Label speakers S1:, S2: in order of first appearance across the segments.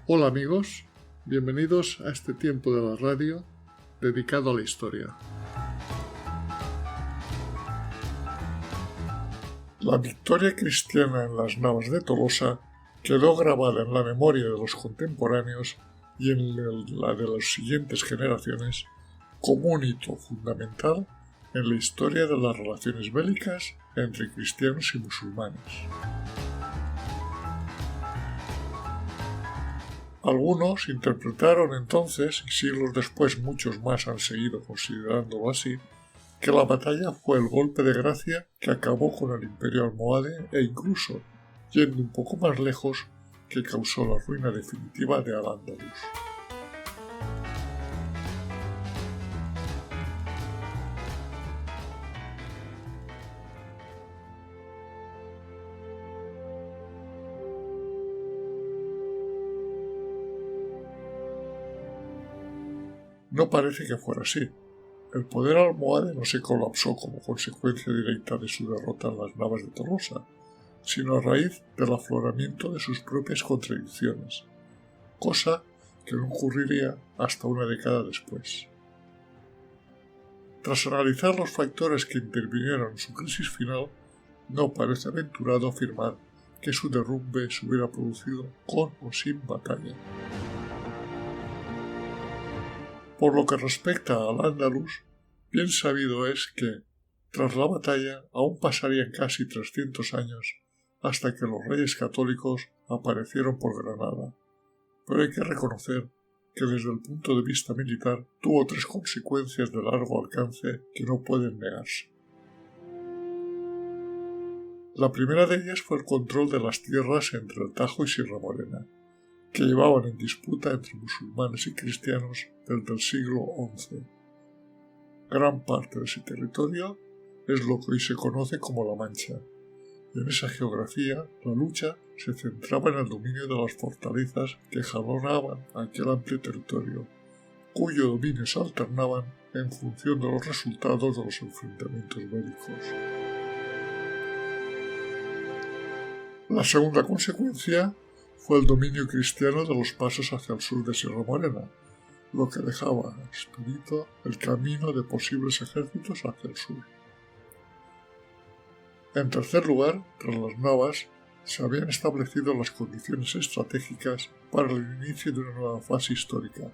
S1: Hola amigos, bienvenidos a este tiempo de la radio dedicado a la historia. La victoria cristiana en las Navas de Tolosa quedó grabada en la memoria de los contemporáneos y en la de las siguientes generaciones como un hito fundamental en la historia de las relaciones bélicas entre cristianos y musulmanes. Algunos interpretaron entonces, y siglos después muchos más han seguido considerándolo así, que la batalla fue el golpe de gracia que acabó con el imperio almohade e incluso, yendo un poco más lejos, que causó la ruina definitiva de Al-Ándalus. No parece que fuera así. El poder almohade no se colapsó como consecuencia directa de su derrota en las Navas de Tolosa, sino a raíz del afloramiento de sus propias contradicciones, cosa que no ocurriría hasta una década después. Tras analizar los factores que intervinieron en su crisis final, no parece aventurado afirmar que su derrumbe se hubiera producido con o sin batalla. Por lo que respecta al Al-Ándalus, bien sabido es que, tras la batalla, aún pasarían casi 300 años hasta que los reyes católicos aparecieron por Granada, pero hay que reconocer que desde el punto de vista militar tuvo tres consecuencias de largo alcance que no pueden negarse. La primera de ellas fue el control de las tierras entre el Tajo y Sierra Morena, que llevaban en disputa entre musulmanes y cristianos desde el siglo XI. Gran parte de ese territorio es lo que hoy se conoce como La Mancha, y en esa geografía la lucha se centraba en el dominio de las fortalezas que jalonaban aquel amplio territorio, cuyo dominio se alternaban en función de los resultados de los enfrentamientos bélicos. La segunda consecuencia fue el dominio cristiano de los pasos hacia el sur de Sierra Morena, lo que dejaba expedito el camino de posibles ejércitos hacia el sur. En tercer lugar, tras las Navas, se habían establecido las condiciones estratégicas para el inicio de una nueva fase histórica,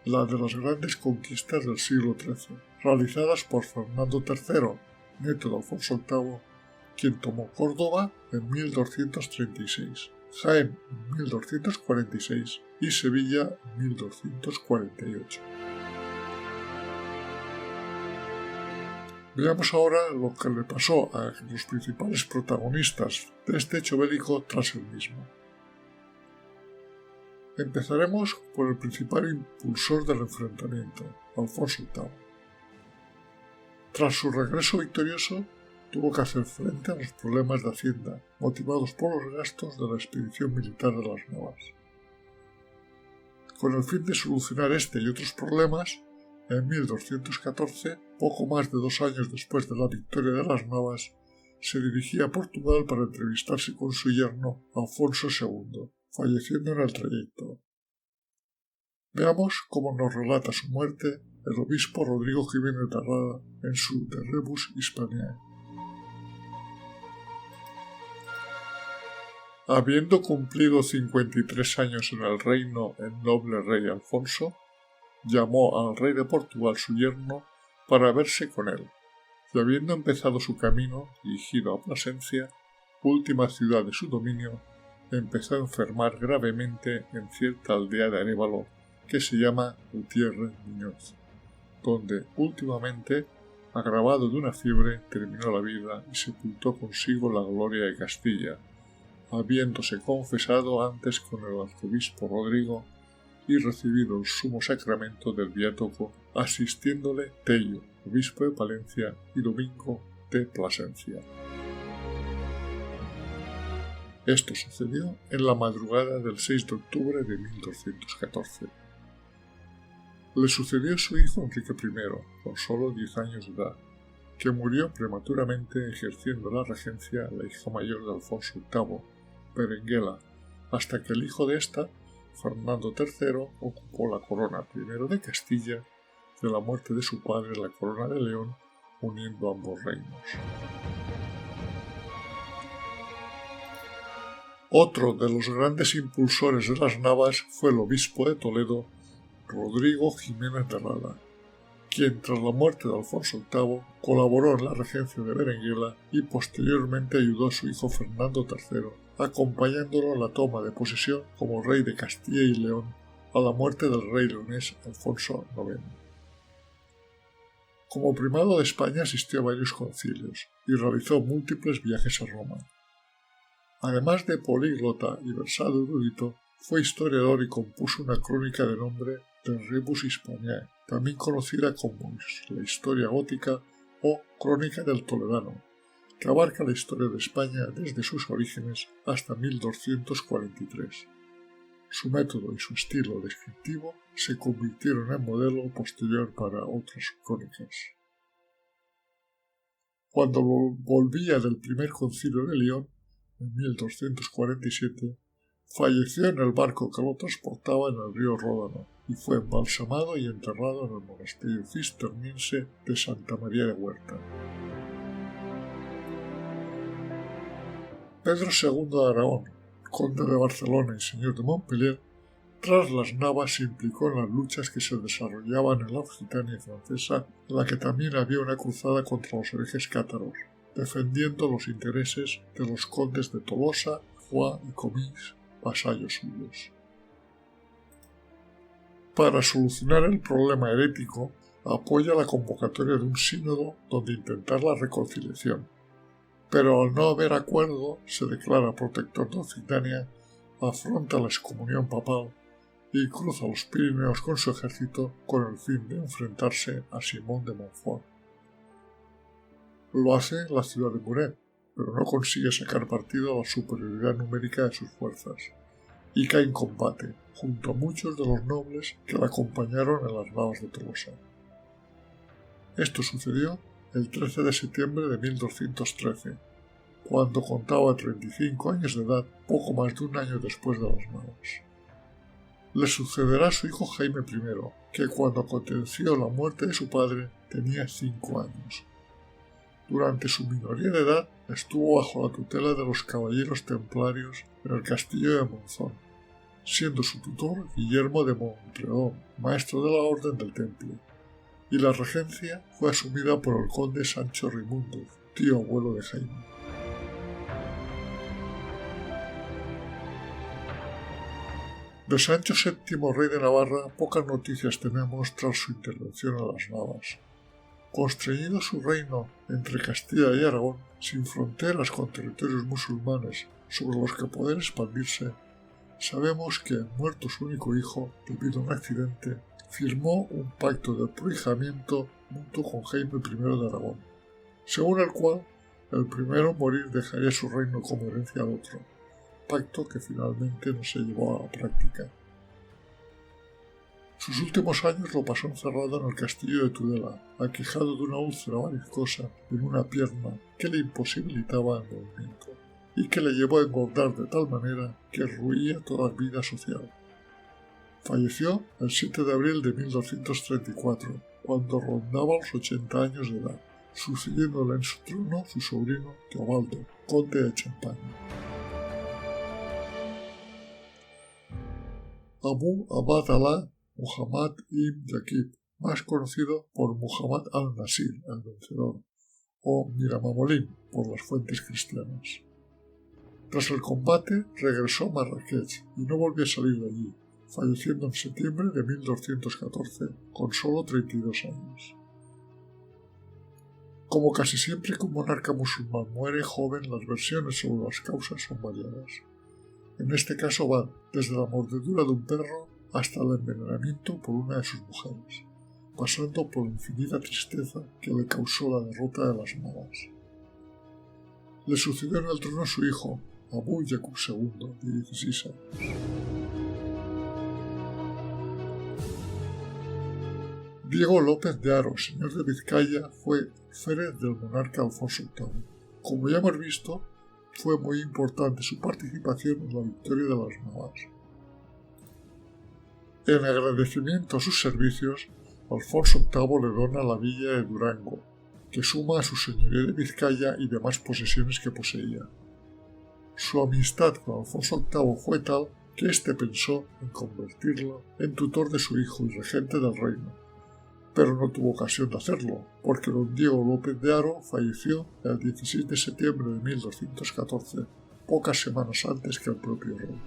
S1: la de las grandes conquistas del siglo XIII, realizadas por Fernando III, nieto de Alfonso VIII, quien tomó Córdoba en 1236. Jaén en 1246 y Sevilla en 1248. Veamos ahora lo que le pasó a los principales protagonistas de este hecho bélico tras el mismo. Empezaremos por el principal impulsor del enfrentamiento, Alfonso VIII. Tras su regreso victorioso, tuvo que hacer frente a los problemas de Hacienda, motivados por los gastos de la expedición militar de las Navas. Con el fin de solucionar este y otros problemas, en 1214, poco más de 2 años después de la victoria de las Navas, se dirigía a Portugal para entrevistarse con su yerno Alfonso II, falleciendo en el trayecto. Veamos cómo nos relata su muerte el obispo Rodrigo Jiménez de Rada en su De Rebus Hispaniae. Habiendo cumplido 53 años en el reino el noble rey Alfonso, llamó al rey de Portugal su yerno para verse con él, y habiendo empezado su camino dirigido a Plasencia, última ciudad de su dominio, empezó a enfermar gravemente en cierta aldea de Arévalo que se llama Gutiérrez Muñoz, donde últimamente, agravado de una fiebre, terminó la vida y sepultó consigo la gloria de Castilla, habiéndose confesado antes con el arzobispo Rodrigo y recibido el sumo sacramento del viático, asistiéndole Tello, obispo de Palencia, y Domingo de Plasencia. Esto sucedió en la madrugada del 6 de octubre de 1214. Le sucedió su hijo Enrique I, con solo 10 años de edad, que murió prematuramente ejerciendo la regencia la hija mayor de Alfonso VIII, Berenguela, hasta que el hijo de ésta Fernando III ocupó la corona primero de Castilla, de la muerte de su padre la corona de León, uniendo ambos reinos. Otro de los grandes impulsores de las Navas fue el obispo de Toledo, Rodrigo Jiménez de Rada, quien tras la muerte de Alfonso VIII colaboró en la regencia de Berenguela y posteriormente ayudó a su hijo Fernando III, acompañándolo en la toma de posesión como rey de Castilla y León a la muerte del rey leonés Alfonso IX. Como primado de España asistió a varios concilios y realizó múltiples viajes a Roma. Además de políglota y versado erudito, fue historiador y compuso una crónica de nombre de Rebus Hispaniae, también conocida como la Historia Gótica o Crónica del Toledano, que abarca la historia de España desde sus orígenes hasta 1243. Su método y su estilo descriptivo se convirtieron en modelo posterior para otras crónicas. Cuando volvía del primer concilio de León, en 1247, falleció en el barco que lo transportaba en el río Ródano y fue embalsamado y enterrado en el monasterio cisterciense de Santa María de Huerta. Pedro II de Aragón, conde de Barcelona y señor de Montpellier, tras las Navas se implicó en las luchas que se desarrollaban en la Occitania francesa, en la que también había una cruzada contra los herejes cátaros, defendiendo los intereses de los condes de Tolosa, Foix y Comines, vasallos suyos. Para solucionar el problema herético, apoya la convocatoria de un sínodo donde intentar la reconciliación, pero al no haber acuerdo se declara protector de Occitania, afronta la excomunión papal y cruza los Pirineos con su ejército con el fin de enfrentarse a Simón de Montfort. Lo hace en la ciudad de Muret, pero no consigue sacar partido a la superioridad numérica de sus fuerzas, y cae en combate, junto a muchos de los nobles que la acompañaron en las Navas de Tolosa. Esto sucedió el 13 de septiembre de 1213, cuando contaba 35 años de edad, poco más de un año después de las Navas. Le sucederá su hijo Jaime I, que cuando aconteció la muerte de su padre tenía 5 años. Durante su minoría de edad estuvo bajo la tutela de los caballeros templarios en el castillo de Monzón, siendo su tutor Guillermo de Montreaux, maestro de la Orden del Temple, y la regencia fue asumida por el conde Sancho Raimundo, tío abuelo de Jaime. De Sancho VII, rey de Navarra, pocas noticias tenemos tras su intervención en las Navas. Constreñido su reino entre Castilla y Aragón, sin fronteras con territorios musulmanes sobre los que poder expandirse, sabemos que, muerto su único hijo debido a un accidente, firmó un pacto de prohijamiento mutuo con Jaime I de Aragón, según el cual el primero morir dejaría su reino como herencia al otro, pacto que finalmente no se llevó a la práctica. Sus últimos años lo pasó encerrado en el castillo de Tudela, aquejado de una úlcera varicosa en una pierna que le imposibilitaba el movimiento y que le llevó a engordar de tal manera que ruía toda vida social. Falleció el 7 de abril de 1234, cuando rondaba los 80 años de edad, sucediéndole en su trono su sobrino Teobaldo, conde de Champaña. Abu Abd Allah Muhammad ibn Yaqub, más conocido por Muhammad al-Nasir, el vencedor, o Miramamolín por las fuentes cristianas. Tras el combate regresó a Marrakech y no volvió a salir de allí, falleciendo en septiembre de 1214 con solo 32 años. Como casi siempre que un monarca musulmán muere joven, las versiones sobre las causas son variadas. En este caso van desde la mordedura de un perro hasta el envenenamiento por una de sus mujeres, pasando por la infinita tristeza que le causó la derrota de las Navas. Le sucedió en el trono su hijo, Abu Yaqub II, de 16 años. Diego López de Haro, señor de Vizcaya, fue férez del monarca Alfonso VIII. Como ya hemos visto, fue muy importante su participación en la victoria de las Navas. En agradecimiento a sus servicios, Alfonso VIII le dona la villa de Durango, que suma a su señorío de Vizcaya y demás posesiones que poseía. Su amistad con Alfonso VIII fue tal que éste pensó en convertirlo en tutor de su hijo y regente del reino, pero no tuvo ocasión de hacerlo, porque don Diego López de Haro falleció el 16 de septiembre de 1214, pocas semanas antes que el propio rey.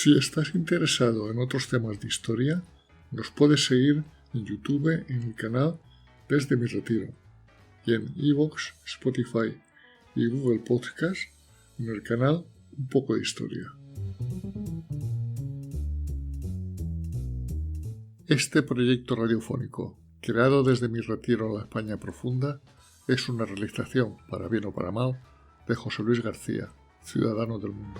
S1: Si estás interesado en otros temas de historia, nos puedes seguir en YouTube en el canal Desde mi Retiro y en iVoox, Spotify y Google Podcast en el canal Un poco de Historia. Este proyecto radiofónico, creado desde mi retiro en la España profunda, es una realización, para bien o para mal, de José Luis García, ciudadano del mundo.